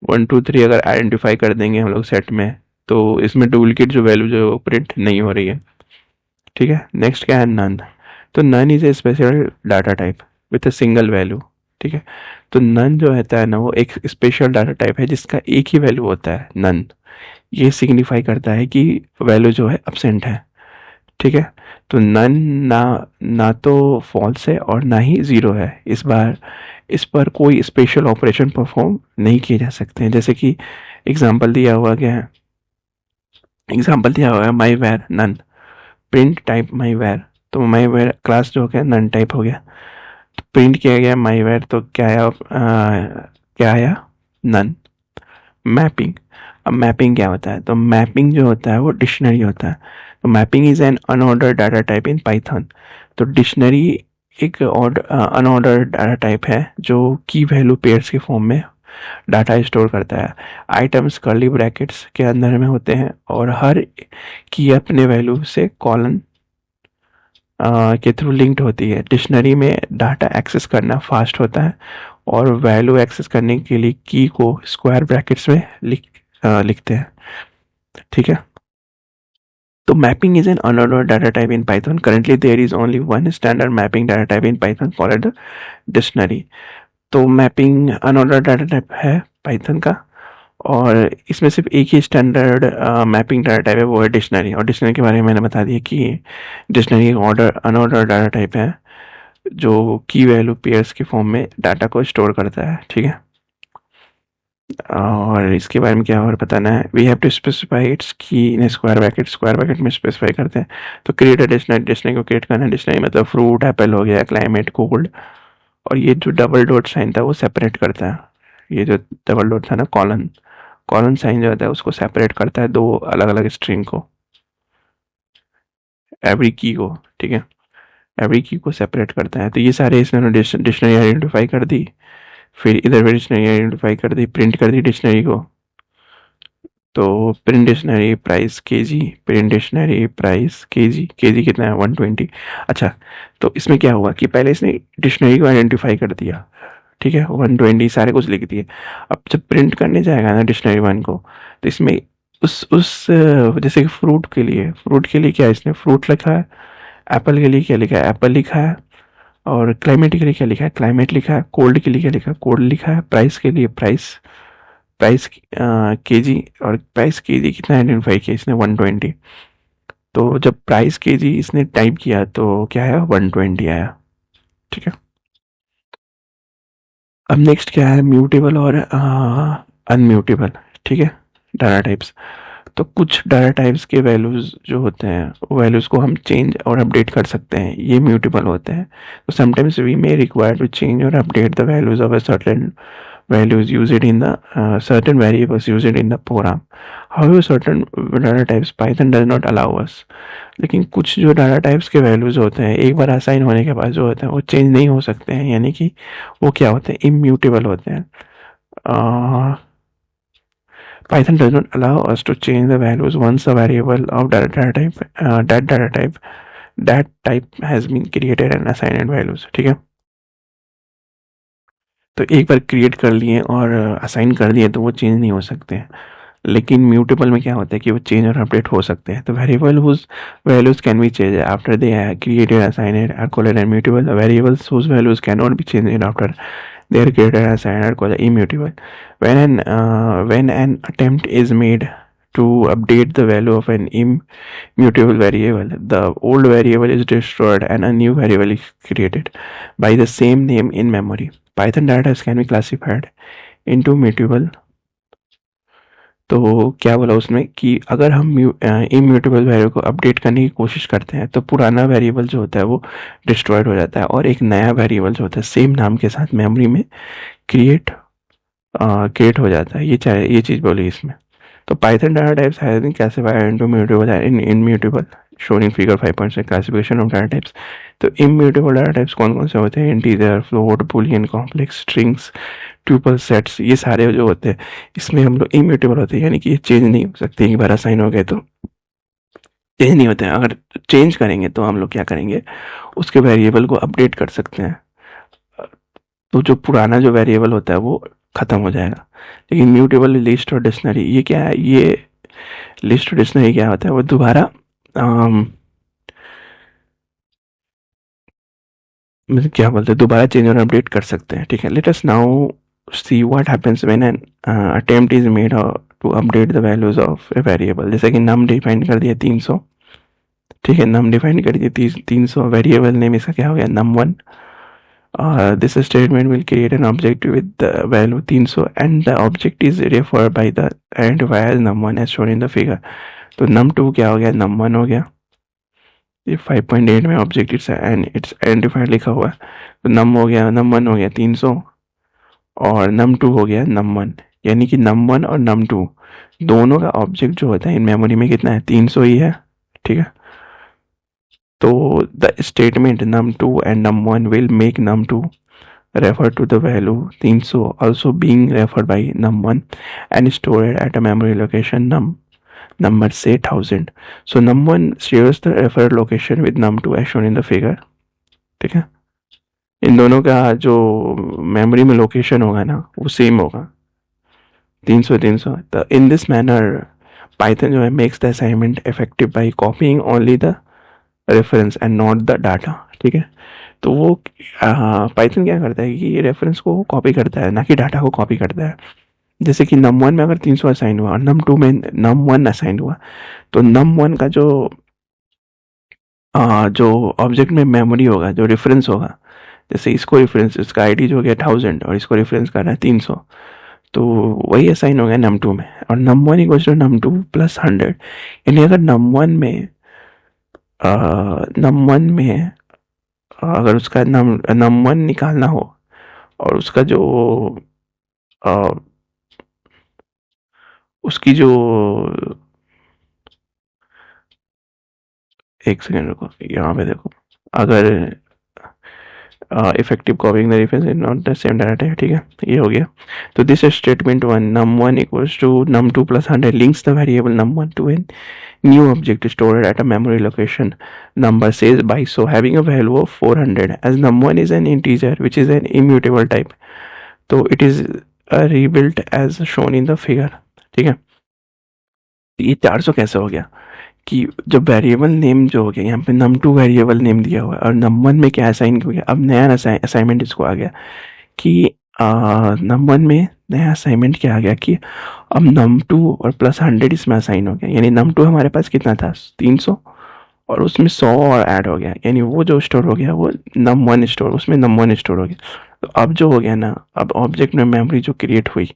1 2 3 अगर आइडेंटिफाई कर देंगे हम लोग सेट में, तो इसमें डुप्लीकेट जो वैल्यू जो प्रिंट नहीं हो रही है। ठीक है, नेक्स्ट क्या है, नन। तो none is a special data type with a single value. ठीक है, तो नन जो होता है ना, वो एक स्पेशल डाटा टाइप है जिसका एक ही वैल्यू होता है, नन। ये सिग्निफाई करता है कि वैल्यू जो है अब्सेंट है। ठीक है, तो नन ना ना तो फॉल्स है और ना ही ज़ीरो है। इस पर कोई स्पेशल ऑपरेशन परफॉर्म नहीं किए जा सकते हैं। जैसे कि एग्जांपल दिया हुआ क्या है, एग्जांपल दिया हुआ है my var none, print type my var. तो माई वेर क्लास जो हो गया नन टाइप हो गया, तो प्रिंट किया गया माई वेर, तो क्या आया, क्या आया, नन। मैपिंग। अब मैपिंग क्या होता है, तो मैपिंग जो होता है वो डिक्शनरी होता है। तो mapping is an unordered data type in Python. तो डिक्शनरी एक अनऑर्डर्ड डाटा टाइप है जो की वैल्यू पेयर्स के फॉर्म में डाटा स्टोर करता है। आइटम्स कर्ली ब्रैकेट्स के अंदर में होते हैं और हर की अपने वैल्यू से कॉलन के थ्रू लिंक्ड होती है। डिक्शनरी में डाटा एक्सेस करना फास्ट होता है और वैल्यू एक्सेस करने के लिए की को स्क्वायर ब्रैकेट्स में लिखते हैं। ठीक है, तो mapping is an unordered data type in Python. Currently there is only one standard mapping data type in Python called dictionary. तो मैपिंग अनऑर्डर्ड डाटा टाइप है पाइथन का, और इसमें सिर्फ एक ही स्टैंडर्ड मैपिंग डाटा टाइप है, वो है डिक्शनरी। और डिक्शनरी के बारे में मैंने बता दिया कि डिक्शनरी एक अनऑर्डर्ड डाटा टाइप है जो की वैल्यू पेयर्स के फॉर्म में डाटा को स्टोर करता है। ठीक है, और इसके बारे में क्या और बताना है, we have to specify its key in square bracket में स्पेसिफाई करते हैं। तो क्रिएट अ डिक्शनरी, डिक्शनरी को क्रिएट करना है। डिक्शनरी मतलब फ्रूट एप्पल हो गया, क्लाइमेट कोल्ड। और ये जो डबल डॉट साइन था वो सेपरेट करता है। ये जो डबल डॉट था ना, कॉलन, कॉलन साइन जो होता है उसको सेपरेट करता है दो अलग अलग स्ट्रिंग को, एवरी की को। ठीक है, एवरी की को सेपरेट करता है। तो ये सारे इसने डिक्शनरी आइडेंटिफाई कर दी, फिर इधर भी डिक्शनरी आइडेंटिफाई कर दी, प्रिंट कर दी डिक्शनरी को। तो print dictionary price KG, print dictionary price KG, KG कितना है 120। अच्छा, तो इसमें क्या हुआ कि पहले इसने डिक्शनरी को आइडेंटिफाई कर दिया, ठीक है, 120 सारे कुछ लिख दिए। अब जब प्रिंट करने जाएगा ना डिक्शनरी वन को, तो इसमें उस जैसे कि फ्रूट के लिए क्या है, इसने फ्रूट लिखा है। एप्पल के लिए क्या लिखा है, एप्पल लिखा है। और क्लाइमेट के लिए क्या लिखा है, क्लाइमेट लिखा है। कोल्ड के लिए क्या लिखा है, कोल्ड लिखा है। प्राइस के लिए प्राइस, प्राइस केजी, और प्राइस केजी कितना आइडेंटिफाई किया इसने 120। तो जब प्राइस केजी इसने टाइप किया तो क्या आया, 120 आया। ठीक है, अब नेक्स्ट क्या है, म्यूटेबल और अनम्यूटेबल। ठीक है, डाटा टाइप्स। तो कुछ डाटा टाइप्स के वैल्यूज़ जो होते हैं, वो वैल्यूज़ को हम चेंज और अपडेट कर सकते हैं, ये म्यूटेबल होते हैं। तो sometimes we may require to change और update the values of a certain values used in the certain variables used in the program. However, certain data types Python does not allow us. लेकिन कुछ जो data types के values होते हैं एक बार assign होने के बाद जो होते हैं वो चेंज नहीं हो सकते हैं, यानी कि वो क्या होते हैं, इम्यूटेबल होते हैं। Python does not allow us to change the values once a variable of that type has been created and assigned values. ठीक है, तो एक बार क्रिएट कर लिए और असाइन कर दिए तो वो चेंज नहीं हो सकते हैं। लेकिन म्यूटेबल में क्या होता है कि वो चेंज और अपडेट हो सकते हैं। तो variable whose values can be change after they created, assigned, are called immutable. Variables whose values can not be changed after they are created, assigned, are called immutable. When an attempt is made to update the value of an immutable variable, the old variable is destroyed and a new variable is created by the same name in memory. Python data can be classified into mutable। तो क्या बोला उसमें कि अगर हम immutable variable को update करने की कोशिश करते हैं तो पुराना वेरिएबल जो होता है वो डिस्ट्रॉयड हो जाता है और एक नया वेरिएबल जो होता है सेम नाम के साथ मेमोरी में क्रिएट हो जाता है। ये चीज़ बोली इसमें। तो Python data types has been classified into mutable and immutable, shown in figure 5.6 classification of data types. तो इम्यूटेबल डाटा टाइप्स कौन कौन से होते हैं, integer, float, boolean, complex, strings, tuple, sets. ये सारे जो होते हैं इसमें हम लोग इम्यूटेबल होते हैं, यानी कि ये चेंज नहीं हो सकते। एक बार असाइन हो गए तो चेंज नहीं होते हैं। अगर चेंज करेंगे तो हम लोग क्या करेंगे, उसके वेरिएबल को अपडेट कर सकते हैं। तो जो पुराना जो वेरिएबल होता है वो ख़त्म हो जाएगा। लेकिन म्यूटेबल लिस्ट और डिक्शनरी ये क्या है, ये लिस्ट और डिक्शनरी क्या होता है, वो दोबारा मतलब क्या बोलते हैं, दोबारा चेंज और अपडेट कर सकते हैं। ठीक है, let us now see what happens when an attempt is made to update the values of a variable. जैसे कि नम डिफाइन कर दिया 300, ठीक है, नम डिफाइन कर दिया 300, वेरिएबल नेम इसका क्या हो गया, num1. This statement will create an object with the value 300 and the object is referred by the identifier as num1 as shown in the figure. तो num2 क्या हो गया, num1 हो गया। ये 5.8 में ऑब्जेक्ट इट्स आइडेंटिफाइड लिखा हुआ है, तो नम हो गया, num1 हो गया 300 और num2 हो गया num1। यानी कि num1 और num2 दोनों का ऑब्जेक्ट जो होता है इन मेमोरी में कितना है, 300 ही है। ठीक है, तो the statement num2 and num1 will make num2 refer to the value 300 also being referred by num1 and stored at a memory location number say 1000. So num1 shares the referred location with num2 as shown in the figure. ठीक है, इन दोनों का जो memory में location होगा ना वो same होगा, 300। तो इन दिस मैनर पाइथन जो है makes the assignment effective by copying only the reference and not the data. ठीक है, तो वो पाइथन क्या करता है कि ये रेफरेंस को कॉपी करता है, ना कि डाटा को कॉपी करता है। जैसे कि num1 में अगर 300 असाइन हुआ और num2 में num1 असाइन हुआ, तो num1 का जो ऑब्जेक्ट में मेमोरी होगा, जो रेफरेंस होगा, जैसे इसको रेफरेंस, इसका आईडी जो हो गया 1000 और इसको रेफरेंस कर रहा है 300, तो वही असाइन हो गया num2 में। और num1 equals to num2 plus 100। यानी अगर num1 में अगर उसका num1 निकालना हो और उसका जो उसकी जो, एक सेकेंड रुको, यहाँ पे देखो, अगर effective copying the reference is not the same data है। ठीक है, ये हो गया। तो this statement 1 num1 equals to num2 plus 100 links the variable num1 to an new object stored at a memory location number says by so having a value of 400 as num1 is an integer which is an immutable type, so it is rebuilt as shown in the figure। ठीक है, ये 400 कैसे हो गया कि जब variable name जो हो गया यहाँ पे num2 वेरिएबल नेम दिया हुआ है और num1 में क्या असाइन हो गया, अब नया असाइनमेंट इसको आ गया कि num1 में नया असाइनमेंट क्या आ गया कि अब num2 और प्लस 100 इसमें असाइन हो गया। यानी num2 हमारे पास कितना था, 300, और उसमें 100 और ऐड हो गया, यानी वो जो स्टोर हो गया वो num1 स्टोर, उसमें num1 स्टोर हो गया। तो अब जो हो गया ना, अब ऑब्जेक्ट में मेमोरी जो क्रिएट हुई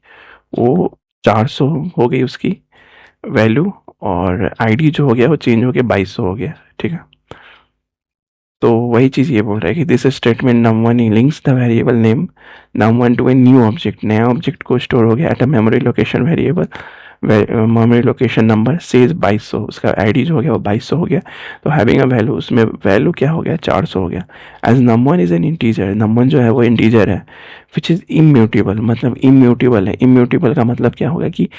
वो 400 हो गई उसकी वैल्यू, और आईडी जो हो गया वो चेंज हो गया 2200 हो गया। ठीक है, तो वही चीज़ ये बोल रहा है कि this statement num1 links the variable name num1 to a new object, नया ऑब्जेक्ट को स्टोर हो गया at a memory location variable, memory location number says 2200, उसका आईडी जो हो गया वो 2200 हो गया। तो हैविंग अ वैल्यू, उसमें वैल्यू क्या हो गया, 400 हो गया। As num1 is an integer, num1 जो है वो इंटीजर है, विच इज़ इम्यूटेबल, मतलब इम्यूटेबल है। इम्यूटेबल का मतलब क्या होगा कि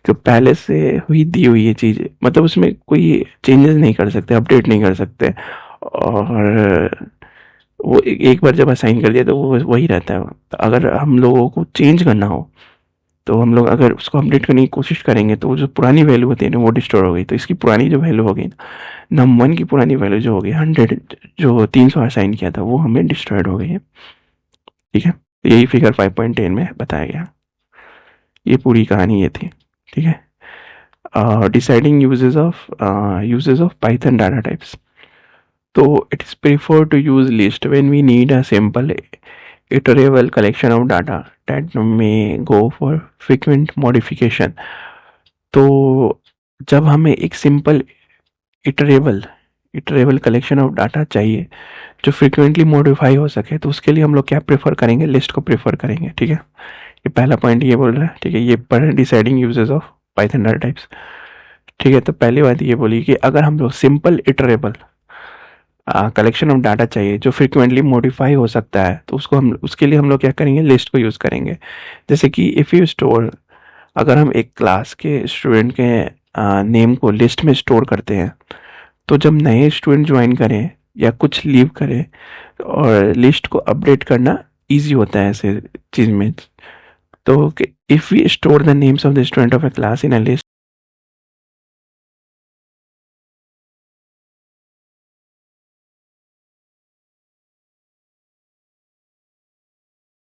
जो पहले से हुई दी हुई ये चीज़, मतलब उसमें कोई चेंजेस नहीं कर सकते, अपडेट नहीं कर सकते, और वो एक बार जब असाइन कर दिया तो वो वही रहता है। तो अगर हम लोगों को चेंज करना हो तो हम लोग अगर उसको अपडेट करने की कोशिश करेंगे तो वो जो पुरानी वैल्यू होती है ना वो डिस्टोर हो गई। तो इसकी पुरानी जो वैल्यू हो गई ना, num1 की पुरानी वैल्यू जो हो गई 100, जो 300 असाइन किया था वो हमें डिस्ट्रॉयड हो गई है। ठीक है, यही फिगर 5.10 में बताया गया। ये पूरी कहानी ये थी। ठीक है, deciding uses of Python data types. तो it is preferred to use list when we need a simple iterable collection of data that may go for frequent modification। तो जब हमें एक simple iterable collection of data चाहिए जो frequently modify हो सके, तो उसके लिए हम लोग क्या प्रेफर करेंगे, लिस्ट को प्रेफर करेंगे। ठीक है, ये पहला पॉइंट ये बोल रहा है। ठीक है, ये पढ़ deciding uses of Python data types. ठीक है, तो पहली बात ये बोली कि अगर हम लोग simple iterable collection of data चाहिए जो फ्रिक्वेंटली मॉडिफाई हो सकता है, तो उसके लिए हम लोग क्या करेंगे, लिस्ट को यूज़ करेंगे। जैसे कि इफ़ यू स्टोर, अगर हम एक क्लास के स्टूडेंट के नेम को लिस्ट में स्टोर करते हैं, तो जब नए स्टूडेंट ज्वाइन करें या कुछ लीव करें, और लिस्ट को अपडेट करना ईजी होता है ऐसे चीज़ में। तो if we store the names of the student of a class in a list